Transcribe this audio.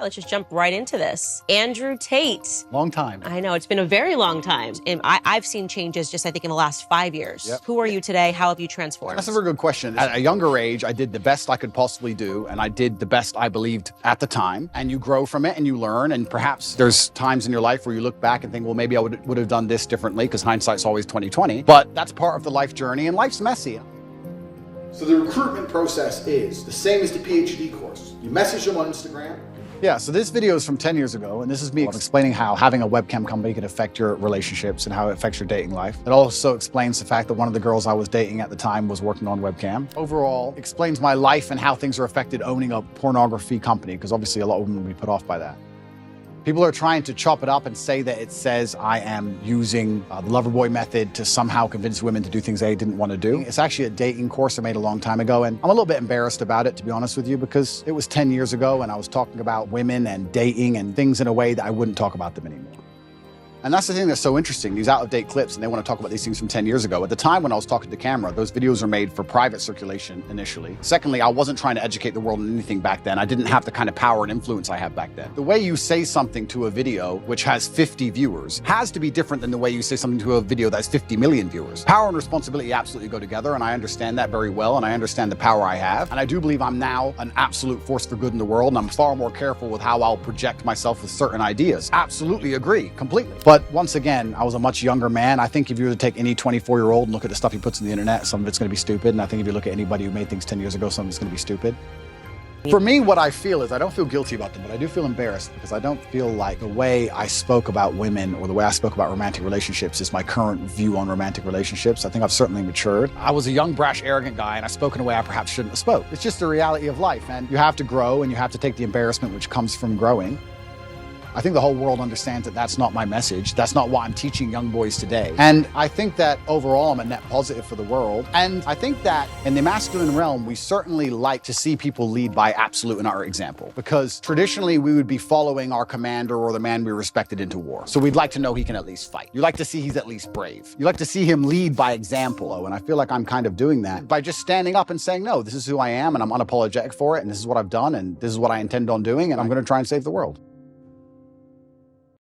Let's just jump right into this. Andrew Tate. Long time. I know, it's been a very long time. And I've seen changes just, I think, in the last 5 years. Yep. Who are you today? How have you transformed? That's a very good question. At a younger age, I did the best I could possibly do, and I did the best I believed at the time. And you grow from it and you learn, and perhaps there's times in your life where you look back and think, well, maybe I would have done this differently, because hindsight's always 20/20. But that's part of the life journey, and life's messy. So the recruitment process is the same as the PhD course. You message them on Instagram. Yeah, so this video is from 10 years ago, and this is me explaining how having a webcam company can affect your relationships and how it affects your dating life. It also explains the fact that one of the girls I was dating at the time was working on webcam. Overall, explains my life and how things are affected owning a pornography company, because obviously a lot of women will be put off by that. People are trying to chop it up and say that it says I am using the Loverboy method to somehow convince women to do things they didn't want to do. It's actually a dating course I made a long time ago, and I'm a little bit embarrassed about it, to be honest with you, because it was 10 years ago and I was talking about women and dating and things in a way that I wouldn't talk about them anymore. And that's the thing that's so interesting, these out-of-date clips, and they want to talk about these things from 10 years ago. At the time when I was talking to camera, those videos were made for private circulation initially. Secondly, I wasn't trying to educate the world on anything back then. I didn't have the kind of power and influence I have back then. The way you say something to a video which has 50 viewers has to be different than the way you say something to a video that has 50 million viewers. Power and responsibility absolutely go together, and I understand that very well, and I understand the power I have. And I do believe I'm now an absolute force for good in the world, and I'm far more careful with how I'll project myself with certain ideas. Absolutely agree, completely. But once again, I was a much younger man. I think if you were to take any 24-year-old and look at the stuff he puts on the internet, some of it's going to be stupid. And I think if you look at anybody who made things 10 years ago, some of it's going to be stupid. For me, what I feel is I don't feel guilty about them, but I do feel embarrassed because I don't feel like the way I spoke about women or the way I spoke about romantic relationships is my current view on romantic relationships. I think I've certainly matured. I was a young, brash, arrogant guy, and I spoke in a way I perhaps shouldn't have spoke. It's just the reality of life, and you have to grow, and you have to take the embarrassment which comes from growing. I think the whole world understands that that's not my message. That's not what I'm teaching young boys today. And I think that overall I'm a net positive for the world. And I think that in the masculine realm, we certainly like to see people lead by absolute and utter example, because traditionally we would be following our commander or the man we respected into war. So we'd like to know he can at least fight. You like to see he's at least brave. You like to see him lead by example. And I feel like I'm kind of doing that by just standing up and saying, no, this is who I am, and I'm unapologetic for it, and this is what I've done, and this is what I intend on doing, and I'm going to try and save the world.